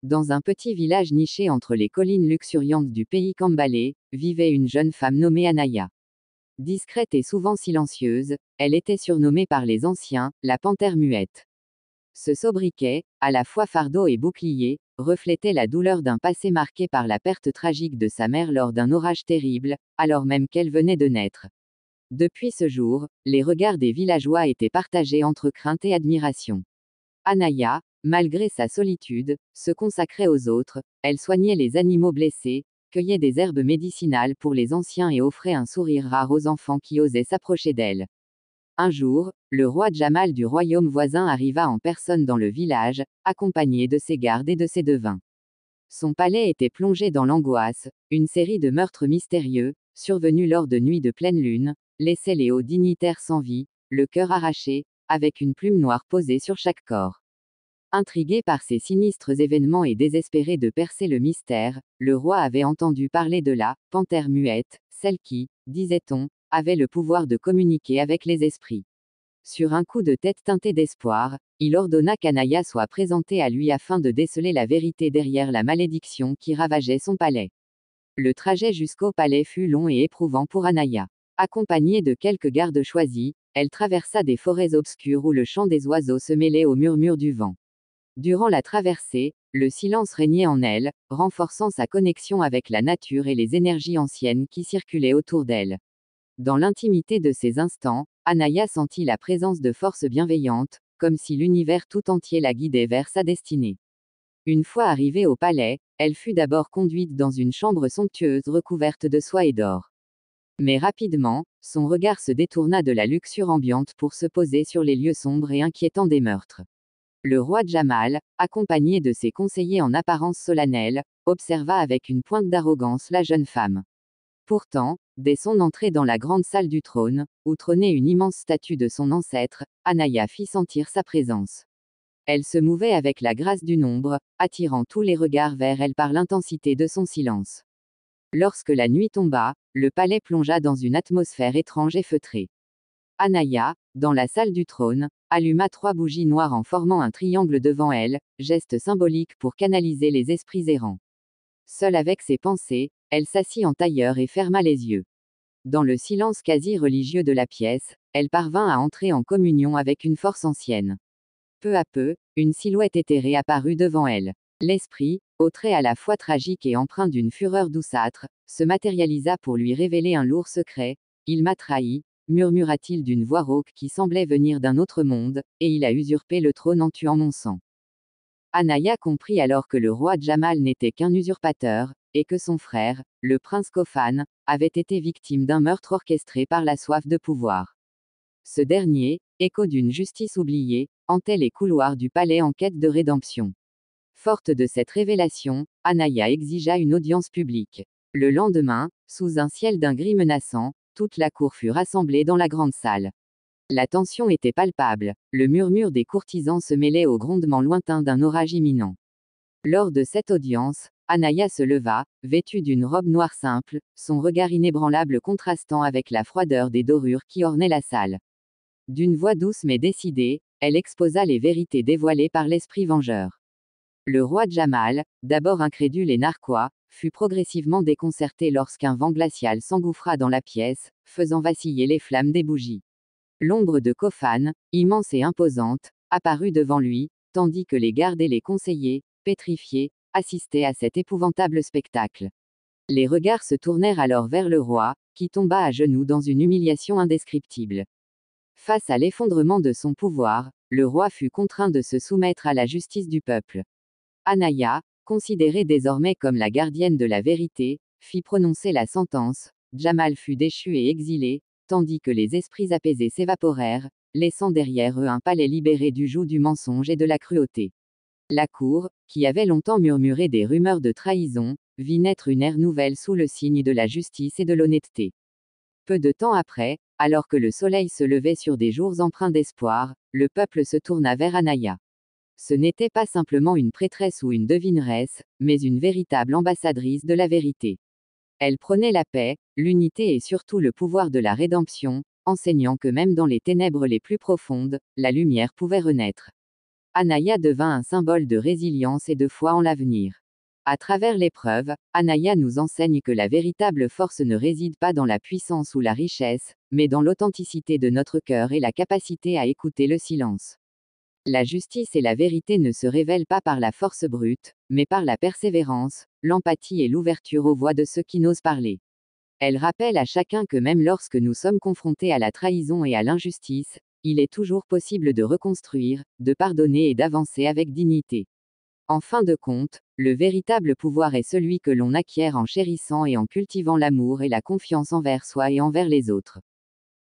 Dans un petit village niché entre les collines luxuriantes du pays Kambalé, vivait une jeune femme nommée Anaya. Discrète et souvent silencieuse, elle était surnommée par les anciens, la panthère muette. Ce sobriquet, à la fois fardeau et bouclier, reflétait la douleur d'un passé marqué par la perte tragique de sa mère lors d'un orage terrible, alors même qu'elle venait de naître. Depuis ce jour, les regards des villageois étaient partagés entre crainte et admiration. Anaya, malgré sa solitude, se consacrait aux autres, elle soignait les animaux blessés, cueillait des herbes médicinales pour les anciens et offrait un sourire rare aux enfants qui osaient s'approcher d'elle. Un jour, le roi Jamal du royaume voisin arriva en personne dans le village, accompagné de ses gardes et de ses devins. Son palais était plongé dans l'angoisse, une série de meurtres mystérieux, survenus lors de nuits de pleine lune, laissaient les hauts dignitaires sans vie, le cœur arraché, avec une plume noire posée sur chaque corps. Intrigué par ces sinistres événements et désespéré de percer le mystère, le roi avait entendu parler de la panthère muette, celle qui, disait-on, avait le pouvoir de communiquer avec les esprits. Sur un coup de tête teinté d'espoir, il ordonna qu'Anaya soit présentée à lui afin de déceler la vérité derrière la malédiction qui ravageait son palais. Le trajet jusqu'au palais fut long et éprouvant pour Anaya. Accompagnée de quelques gardes choisis, elle traversa des forêts obscures où le chant des oiseaux se mêlait au murmure du vent. Durant la traversée, le silence régnait en elle, renforçant sa connexion avec la nature et les énergies anciennes qui circulaient autour d'elle. Dans l'intimité de ces instants, Anaya sentit la présence de forces bienveillantes, comme si l'univers tout entier la guidait vers sa destinée. Une fois arrivée au palais, elle fut d'abord conduite dans une chambre somptueuse recouverte de soie et d'or. Mais rapidement, son regard se détourna de la luxure ambiante pour se poser sur les lieux sombres et inquiétants des meurtres. Le roi Jamal, accompagné de ses conseillers en apparence solennelle, observa avec une pointe d'arrogance la jeune femme. Pourtant, dès son entrée dans la grande salle du trône, où trônait une immense statue de son ancêtre, Anaya fit sentir sa présence. Elle se mouvait avec la grâce du nombre, attirant tous les regards vers elle par l'intensité de son silence. Lorsque la nuit tomba, le palais plongea dans une atmosphère étrange et feutrée. Anaya, dans la salle du trône, alluma 3 bougies noires en formant un triangle devant elle, geste symbolique pour canaliser les esprits errants. Seule avec ses pensées, elle s'assit en tailleur et ferma les yeux. Dans le silence quasi religieux de la pièce, elle parvint à entrer en communion avec une force ancienne. Peu à peu, une silhouette éthérée apparut devant elle. L'esprit, au trait à la fois tragique et empreint d'une fureur douceâtre, se matérialisa pour lui révéler un lourd secret. Il m'a trahi, murmura-t-il d'une voix rauque qui semblait venir d'un autre monde, et il a usurpé le trône en tuant mon sang. Anaya comprit alors que le roi Jamal n'était qu'un usurpateur, et que son frère, le prince Kofan, avait été victime d'un meurtre orchestré par la soif de pouvoir. Ce dernier, écho d'une justice oubliée, hantait les couloirs du palais en quête de rédemption. Forte de cette révélation, Anaya exigea une audience publique. Le lendemain, sous un ciel d'un gris menaçant, toute la cour fut rassemblée dans la grande salle. La tension était palpable, le murmure des courtisans se mêlait au grondement lointain d'un orage imminent. Lors de cette audience, Anaya se leva, vêtue d'une robe noire simple, son regard inébranlable contrastant avec la froideur des dorures qui ornaient la salle. D'une voix douce mais décidée, elle exposa les vérités dévoilées par l'esprit vengeur. Le roi Jamal, d'abord incrédule et narquois, fut progressivement déconcerté lorsqu'un vent glacial s'engouffra dans la pièce, faisant vaciller les flammes des bougies. L'ombre de Kofan, immense et imposante, apparut devant lui, tandis que les gardes et les conseillers, pétrifiés, assistaient à cet épouvantable spectacle. Les regards se tournèrent alors vers le roi, qui tomba à genoux dans une humiliation indescriptible. Face à l'effondrement de son pouvoir, le roi fut contraint de se soumettre à la justice du peuple. Anaya, considérée désormais comme la gardienne de la vérité, fit prononcer la sentence. Jamal fut déchu et exilé, tandis que les esprits apaisés s'évaporèrent, laissant derrière eux un palais libéré du joug du mensonge et de la cruauté. La cour, qui avait longtemps murmuré des rumeurs de trahison, vit naître une ère nouvelle sous le signe de la justice et de l'honnêteté. Peu de temps après, alors que le soleil se levait sur des jours empreints d'espoir, le peuple se tourna vers Anaya. Ce n'était pas simplement une prêtresse ou une devineresse, mais une véritable ambassadrice de la vérité. Elle prônait la paix, l'unité et surtout le pouvoir de la rédemption, enseignant que même dans les ténèbres les plus profondes, la lumière pouvait renaître. Anaya devint un symbole de résilience et de foi en l'avenir. À travers l'épreuve, Anaya nous enseigne que la véritable force ne réside pas dans la puissance ou la richesse, mais dans l'authenticité de notre cœur et la capacité à écouter le silence. La justice et la vérité ne se révèlent pas par la force brute, mais par la persévérance, l'empathie et l'ouverture aux voix de ceux qui n'osent parler. Elle rappelle à chacun que même lorsque nous sommes confrontés à la trahison et à l'injustice, il est toujours possible de reconstruire, de pardonner et d'avancer avec dignité. En fin de compte, le véritable pouvoir est celui que l'on acquiert en chérissant et en cultivant l'amour et la confiance envers soi et envers les autres.